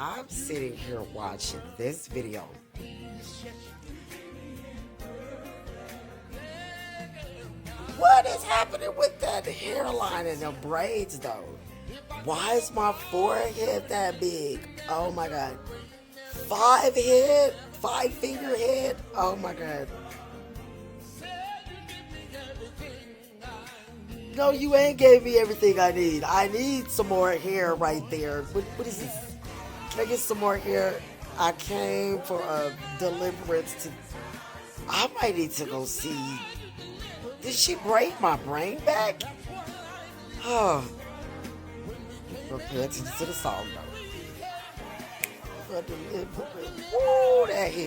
I'm sitting here watching this video. What is happening with that hairline and the braids though? Why is my forehead that big? Oh my god. Five finger head. Oh my god. No, you ain't gave me everything I need. I need some more hair right there. What is this? Can I get some more hair? I came for a deliverance to. I might need to go see. Did she break my brain back? Oh. Pay attention to the song though. Woo, that hit.